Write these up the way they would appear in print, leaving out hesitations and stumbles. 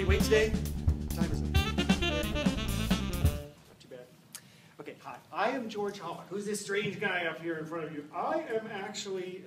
weight today? What time is it? Not too bad. Okay, hi. I am George Hollich. Who's this strange guy up here in front of you? I am actually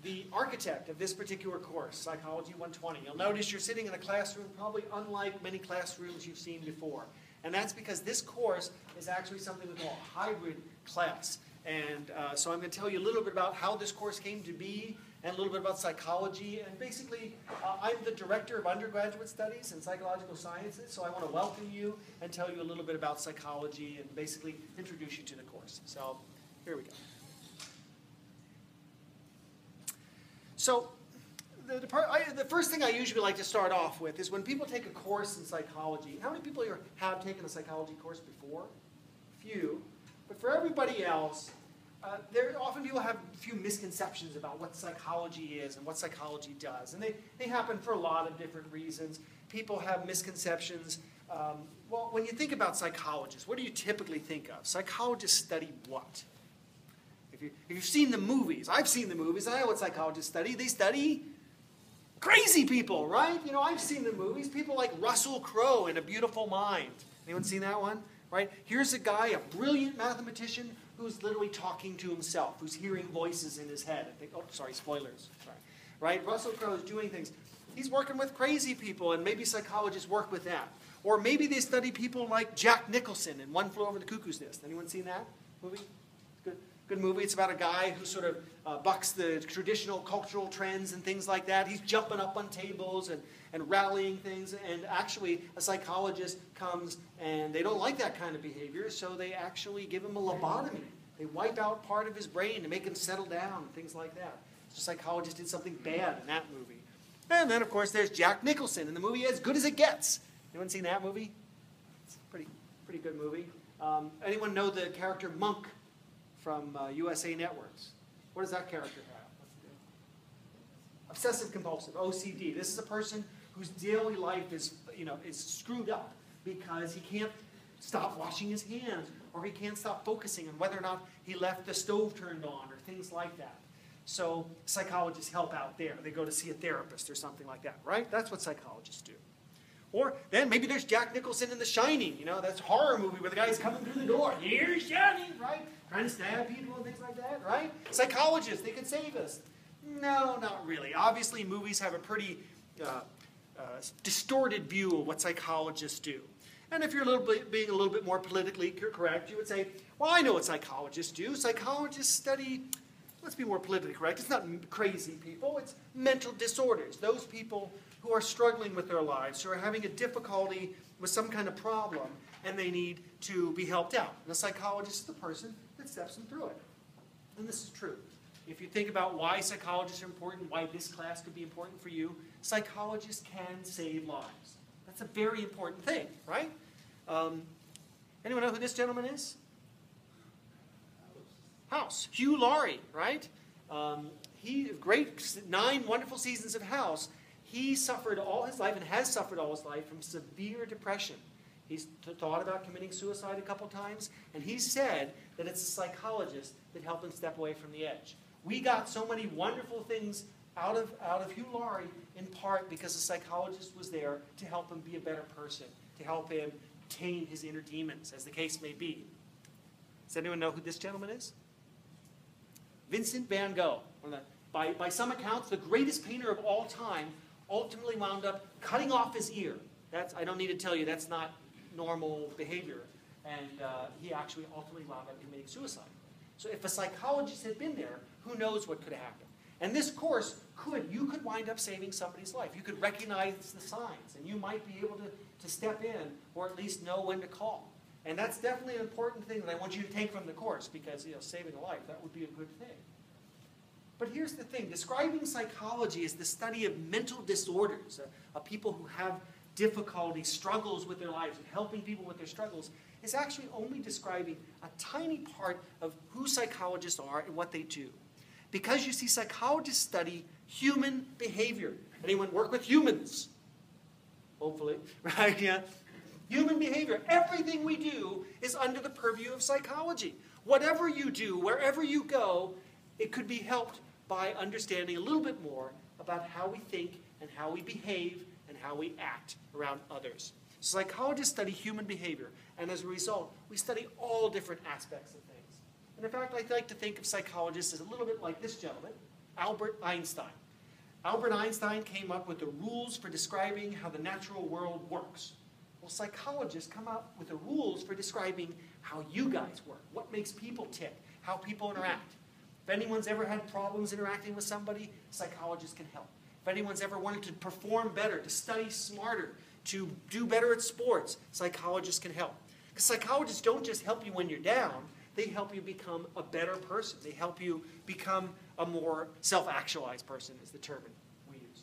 the architect of this particular course, Psychology 120. You'll notice you're sitting in a classroom probably unlike many classrooms you've seen before. And that's because this course is actually something we call a hybrid class. And so I'm going to tell you a little bit about how this course came to be and a little bit about psychology. And basically, I'm the director of undergraduate studies in psychological sciences, so I want to welcome you and tell you a little bit about psychology and basically introduce you to the course. So here we go. So the first thing I usually like to start off with is when people take a course in psychology. How many people here have taken a psychology course before? Few. But for everybody else, often people have a few misconceptions about what psychology is and what psychology does. And they happen for a lot of different reasons. People have misconceptions. Well, when you think about psychologists, what do you typically think of? Psychologists study what? If you've seen the movies, I've seen the movies, I know what psychologists study. They study crazy people, right? You know, I've seen the movies. People like Russell Crowe in A Beautiful Mind. Anyone seen that one? Right? Here's a guy, a brilliant mathematician, who's literally talking to himself, who's hearing voices in his head. I think, oh, sorry, spoilers. Sorry. Right? Russell Crowe is doing things. He's working with crazy people, and maybe psychologists work with that. Or maybe they study people like Jack Nicholson in One Flew Over the Cuckoo's Nest. Anyone seen that movie? Good movie. It's about a guy who sort of bucks the traditional cultural trends and things like that. He's jumping up on tables and rallying things. And actually, a psychologist comes and they don't like that kind of behavior, so they actually give him a lobotomy. They wipe out part of his brain to make him settle down and things like that. So a psychologist did something bad in that movie. And then, of course, there's Jack Nicholson in the movie As Good as It Gets. Anyone seen that movie? It's a pretty good movie. Anyone know the character Monk from USA Networks? What does that character have? Obsessive compulsive, OCD. This is a person whose daily life is screwed up because he can't stop washing his hands, or he can't stop focusing on whether or not he left the stove turned on, or things like that. So psychologists help out there. They go to see a therapist or something like that, right? That's what psychologists do. Or then maybe there's Jack Nicholson in The Shining. You know, that's a horror movie where the guy's coming through the door. Here's Shining, right? Trying to stab people and things like that, right? Psychologists, they can save us. No, not really. Obviously, movies have a pretty distorted view of what psychologists do. And if you're being a little bit more politically correct, you would say, well, I know what psychologists do. Psychologists study, let's be more politically correct, it's not crazy people, it's mental disorders. Those people who are struggling with their lives, who are having a difficulty with some kind of problem, and they need to be helped out. And the psychologist is the person that steps them through it. And this is true. If you think about why psychologists are important, why this class could be important for you, psychologists can save lives. That's a very important thing, right? Anyone know who this gentleman is? House. Hugh Laurie, right? Great 9 wonderful seasons of House. He suffered all his life and has suffered all his life from severe depression. He's thought about committing suicide a couple times, and he said that it's a psychologist that helped him step away from the edge. We got so many wonderful things out of Hugh Laurie in part because a psychologist was there to help him be a better person, to help him tame his inner demons, as the case may be. Does anyone know who this gentleman is? Vincent Van Gogh. By some accounts, the greatest painter of all time, ultimately wound up cutting off his ear. I don't need to tell you, that's not normal behavior. And he actually ultimately wound up committing suicide. So if a psychologist had been there, who knows what could have happened. And this course you could wind up saving somebody's life. You could recognize the signs, and you might be able to step in, or at least know when to call. And that's definitely an important thing that I want you to take from the course, because saving a life, that would be a good thing. But here's the thing. Describing psychology as the study of mental disorders, of people who have difficulties, struggles with their lives, and helping people with their struggles, is actually only describing a tiny part of who psychologists are and what they do. Because you see, psychologists study human behavior. Anyone work with humans? Hopefully, right? Yeah. Human behavior. Everything we do is under the purview of psychology. Whatever you do, wherever you go, it could be helped by understanding a little bit more about how we think and how we behave and how we act around others. Psychologists study human behavior, and as a result, we study all different aspects of things. And in fact, I like to think of psychologists as a little bit like this gentleman, Albert Einstein. Albert Einstein came up with the rules for describing how the natural world works. Well, psychologists come up with the rules for describing how you guys work, what makes people tick, how people interact. If anyone's ever had problems interacting with somebody, psychologists can help. If anyone's ever wanted to perform better, to study smarter, to do better at sports, psychologists can help. Because psychologists don't just help you when you're down, they help you become a better person. They help you become a more self-actualized person, is the term we use.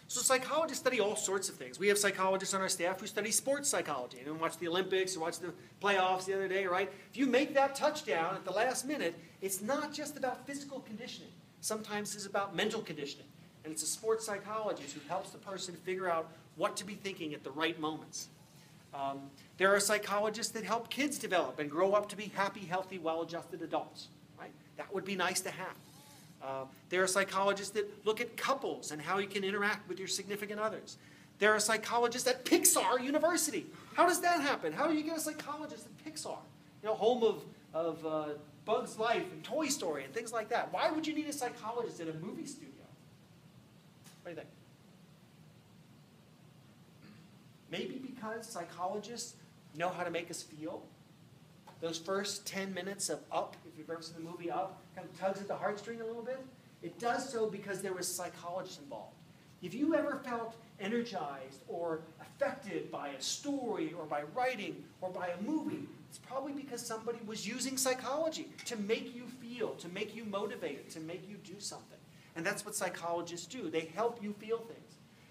So psychologists study all sorts of things. We have psychologists on our staff who study sports psychology. And watch the Olympics or watch the playoffs the other day, right? If you make that touchdown at the last minute, it's not just about physical conditioning. Sometimes it's about mental conditioning. And it's a sports psychologist who helps the person figure out what to be thinking at the right moments. There are psychologists that help kids develop and grow up to be happy, healthy, well-adjusted adults. Right? That would be nice to have. There are psychologists that look at couples and how you can interact with your significant others. There are psychologists at Pixar University. How does that happen? How do you get a psychologist at Pixar? You know, home of Bug's Life and Toy Story and things like that. Why would you need a psychologist at a movie studio? What do you think? Maybe because psychologists know how to make us feel. Those first 10 minutes of Up, if you've ever seen the movie Up, kind of tugs at the heartstring a little bit. It does so because there was psychologists involved. If you ever felt energized or affected by a story or by writing or by a movie, it's probably because somebody was using psychology to make you feel, to make you motivated, to make you do something. And that's what psychologists do. They help you feel things.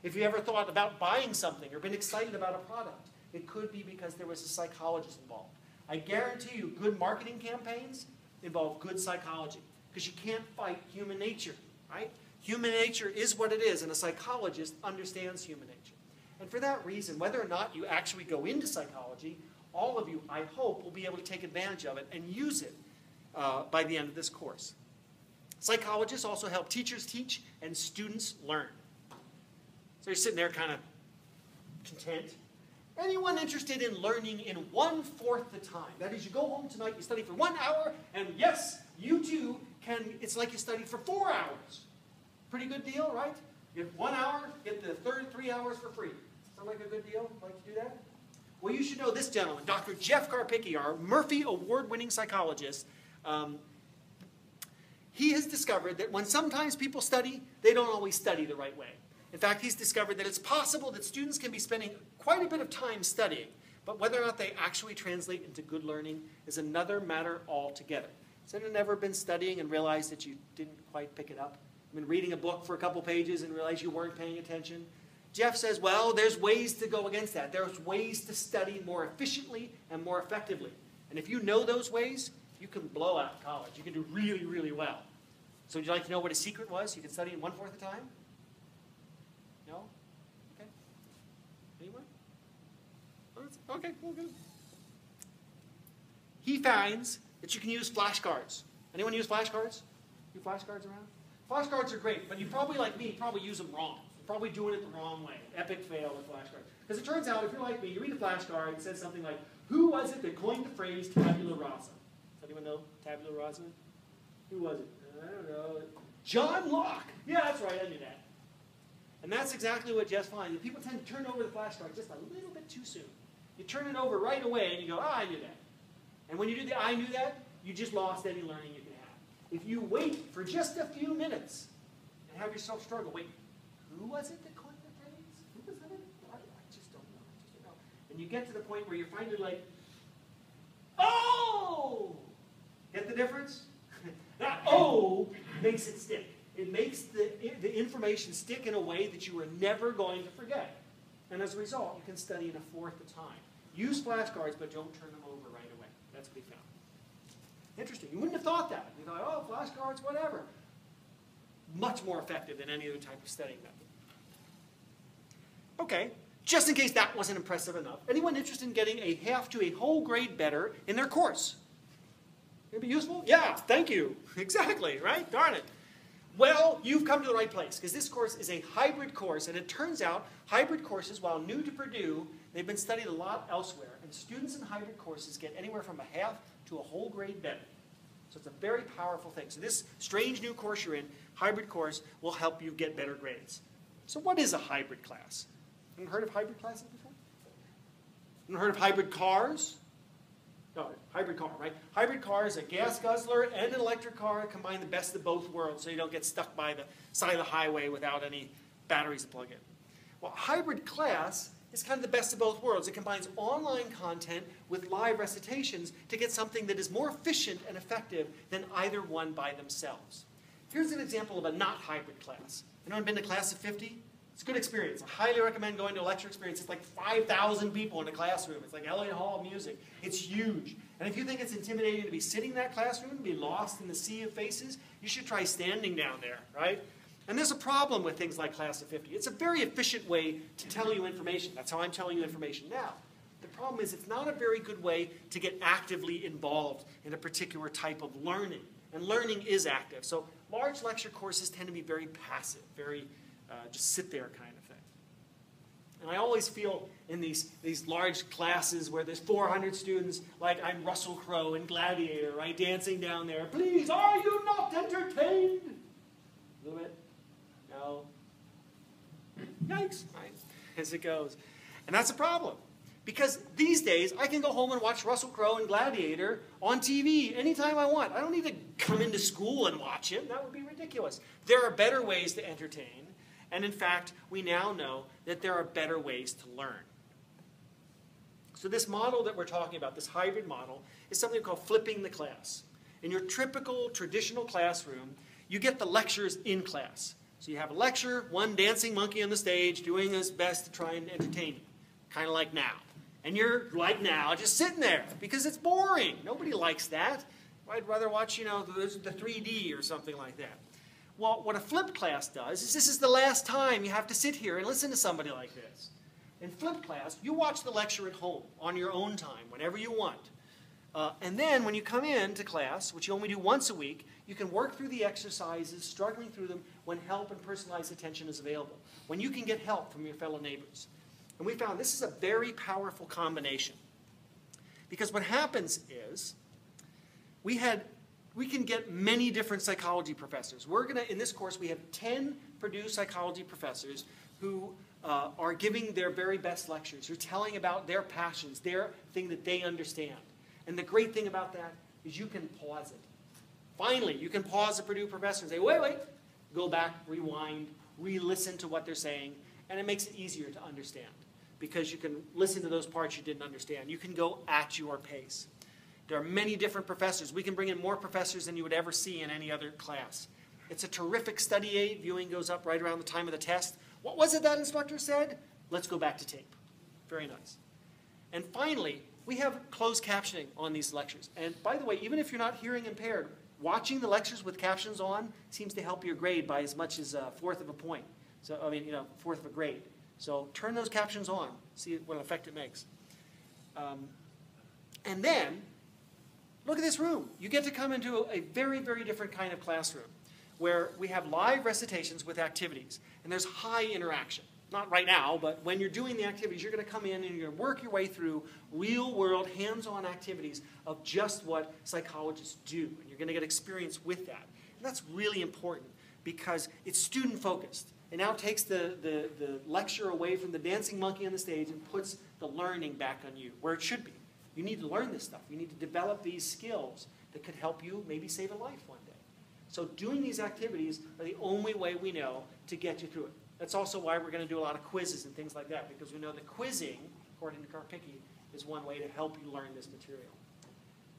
If you ever thought about buying something or been excited about a product, it could be because there was a psychologist involved. I guarantee you good marketing campaigns involve good psychology because you can't fight human nature, right? Human nature is what it is, and a psychologist understands human nature. And for that reason, whether or not you actually go into psychology, all of you, I hope, will be able to take advantage of it and use it by the end of this course. Psychologists also help teachers teach and students learn. So you're sitting there kind of content. Anyone interested in learning in 1/4 the time? That is, you go home tonight, you study for 1 hour, and yes, you too can, it's like you studied for 4 hours. Pretty good deal, right? You get 1 hour, get the third 3 hours for free. Sound like a good deal? Like to do that? Well, you should know this gentleman, Dr. Jeff Karpicki, our Murphy Award-winning psychologist. He has discovered that when sometimes people study, they don't always study the right way. In fact, he's discovered that it's possible that students can be spending quite a bit of time studying, but whether or not they actually translate into good learning is another matter altogether. Has anyone ever been studying and realized that you didn't quite pick it up? Been reading a book for a couple pages and realized you weren't paying attention? Jeff says, well, there's ways to go against that. There's ways to study more efficiently and more effectively. And if you know those ways, you can blow out college. You can do really, really well. So would you like to know what his secret was? You can study in 1/4 the time? No? Okay. Anyone? Okay, well, good. He finds that you can use flashcards. Anyone use flashcards? You flashcards around? Flashcards are great, but you probably, like me, probably use them wrong. You're probably doing it the wrong way. Epic fail with flashcards. Because it turns out, if you're like me, you read a flashcard, it says something like, who was it that coined the phrase tabula rasa? Does anyone know tabula rasa? Who was it? I don't know. John Locke. Yeah, that's right, I knew that. And that's exactly what Jeff finds. People tend to turn over the flashcard just a little bit too soon. You turn it over right away and you go, I knew that. And when you do the I knew that, you just lost any learning you can have. If you wait for just a few minutes and have yourself struggle, wait, who was it that coined the phrase? Who was that? I just don't know. And you get to the point where you're finally like, oh! Get the difference? That oh makes it stick. It makes the information stick in a way that you are never going to forget. And as a result, you can study in 1/4 the time. Use flashcards, but don't turn them over right away. That's what he found. Interesting. You wouldn't have thought that. You thought, oh, flashcards, whatever. Much more effective than any other type of studying method. Okay. Just in case that wasn't impressive enough, anyone interested in getting a half to a whole grade better in their course? It'd be useful? Yeah, thank you. Exactly, right? Darn it. Well, you've come to the right place, because this course is a hybrid course, and it turns out hybrid courses, while new to Purdue, they've been studied a lot elsewhere, and students in hybrid courses get anywhere from a half to a whole grade better. So it's a very powerful thing. So this strange new course you're in, hybrid course, will help you get better grades. So what is a hybrid class? Anyone heard of hybrid classes before? Anyone heard of hybrid cars? No, hybrid car, right? Hybrid car is a gas guzzler and an electric car, combine the best of both worlds so you don't get stuck by the side of the highway without any batteries to plug in. Well, hybrid class is kind of the best of both worlds. It combines online content with live recitations to get something that is more efficient and effective than either one by themselves. Here's an example of a not hybrid class. Anyone been to class of 50? It's a good experience. I highly recommend going to a lecture experience. It's like 5,000 people in a classroom. It's like Elliott Hall of Music. It's huge. And if you think it's intimidating to be sitting in that classroom and be lost in the sea of faces, you should try standing down there, right? And there's a problem with things like class of 50. It's a very efficient way to tell you information. That's how I'm telling you information now. The problem is it's not a very good way to get actively involved in a particular type of learning. And learning is active. So large lecture courses tend to be very passive, very just sit there kind of thing. And I always feel in these large classes where there's 400 students, like I'm Russell Crowe in Gladiator, right, dancing down there. Please, are you not entertained? A little bit. No. Yikes, right, as it goes. And that's a problem. Because these days, I can go home and watch Russell Crowe in Gladiator on TV anytime I want. I don't need to come into school and watch him. That would be ridiculous. There are better ways to entertain. And in fact, we now know that there are better ways to learn. So this model that we're talking about, this hybrid model, is something called flipping the class. In your typical traditional classroom, you get the lectures in class. So you have a lecture, one dancing monkey on the stage doing his best to try and entertain you, kind of like now. And you're, like now, just sitting there because it's boring. Nobody likes that. I'd rather watch, the 3D or something like that. Well, what a flipped class does is this is the last time you have to sit here and listen to somebody like this. In flipped class, you watch the lecture at home on your own time, whenever you want. And then when you come in to class, which you only do once a week, you can work through the exercises, struggling through them when help and personalized attention is available, when you can get help from your fellow neighbors. And we found this is a very powerful combination. Because what happens is we can get many different psychology professors. In this course, we have 10 Purdue psychology professors who are giving their very best lectures, who are telling about their passions, their thing that they understand. And the great thing about that is you can pause it. Finally, you can pause a Purdue professor and say, wait, go back, rewind, re-listen to what they're saying, and it makes it easier to understand because you can listen to those parts you didn't understand. You can go at your pace. There are many different professors. We can bring in more professors than you would ever see in any other class. It's a terrific study aid. Viewing goes up right around the time of the test. What was it that instructor said? Let's go back to tape. Very nice. And finally, we have closed captioning on these lectures. And by the way, even if you're not hearing impaired, watching the lectures with captions on seems to help your grade by as much as a fourth of a point. So, fourth of a grade. So turn those captions on. See what effect it makes. And then, look at this room. You get to come into a very, very different kind of classroom where we have live recitations with activities. And there's high interaction. Not right now, but when you're doing the activities, you're going to come in and you're going to work your way through real-world, hands-on activities of just what psychologists do. And you're going to get experience with that. And that's really important because it's student-focused. It now takes the lecture away from the dancing monkey on the stage and puts the learning back on you, where it should be. You need to learn this stuff. You need to develop these skills that could help you maybe save a life one day. So doing these activities are the only way we know to get you through it. That's also why we're going to do a lot of quizzes and things like that, because we know that quizzing, according to Karpicki, is one way to help you learn this material.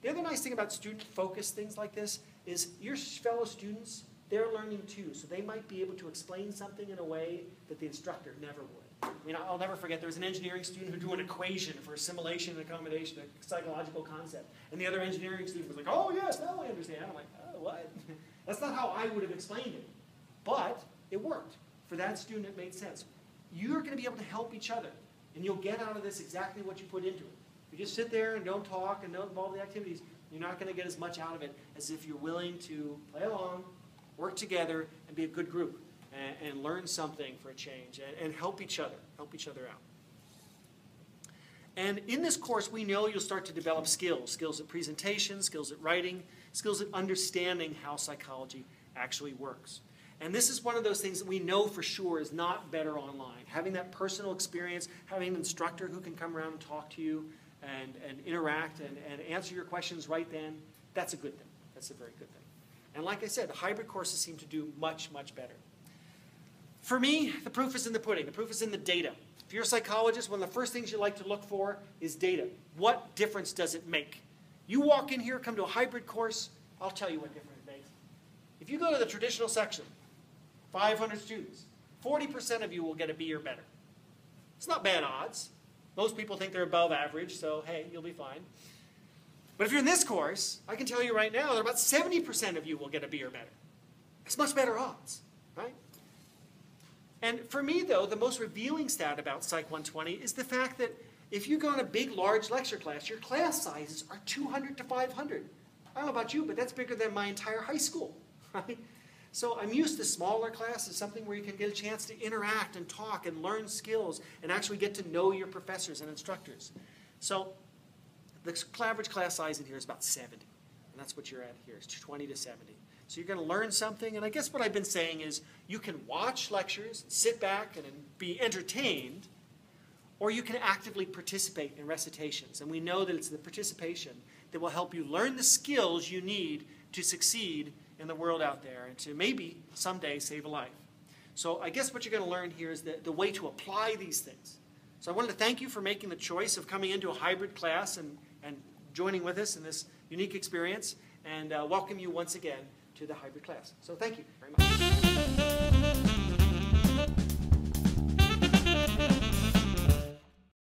The other nice thing about student-focused things like this is your fellow students, they're learning too, so they might be able to explain something in a way that the instructor never would. I'll never forget, there was an engineering student who drew an equation for assimilation and accommodation, a psychological concept. And the other engineering student was like, oh yes, now I understand. I'm like, oh, what? That's not how I would have explained it. But it worked. For that student, it made sense. You're going to be able to help each other. And you'll get out of this exactly what you put into it. If you just sit there and don't talk and don't involve the activities, you're not going to get as much out of it as if you're willing to play along, work together and be a good group and learn something for a change and help each other out. And in this course, we know you'll start to develop skills at presentation, skills at writing, skills at understanding how psychology actually works. And this is one of those things that we know for sure is not better online. Having that personal experience, having an instructor who can come around and talk to you and interact and answer your questions right then, that's a good thing. That's a very good thing. And like I said, the hybrid courses seem to do much, much better. For me, the proof is in the pudding. The proof is in the data. If you're a psychologist, one of the first things you like to look for is data. What difference does it make? You walk in here, come to a hybrid course, I'll tell you what difference it makes. If you go to the traditional section, 500 students, 40% of you will get a B or better. It's not bad odds. Most people think they're above average, so hey, you'll be fine. But if you're in this course, I can tell you right now that about 70% of you will get a B or better. It's much better odds, right? And for me, though, the most revealing stat about Psych 120 is the fact that if you go in a big, large lecture class, your class sizes are 200 to 500. I don't know about you, but that's bigger than my entire high school, right? So I'm used to smaller classes, something where you can get a chance to interact and talk and learn skills and actually get to know your professors and instructors. So the average class size in here is about 70. And that's what you're at here, is 20 to 70. So you're going to learn something. And I guess what I've been saying is you can watch lectures, sit back and be entertained, or you can actively participate in recitations. And we know that it's the participation that will help you learn the skills you need to succeed in the world out there and to maybe someday save a life. So I guess what you're going to learn here is the way to apply these things. So I wanted to thank you for making the choice of coming into a hybrid class and joining with us in this unique experience, and welcome you once again to the hybrid class. So thank you very much.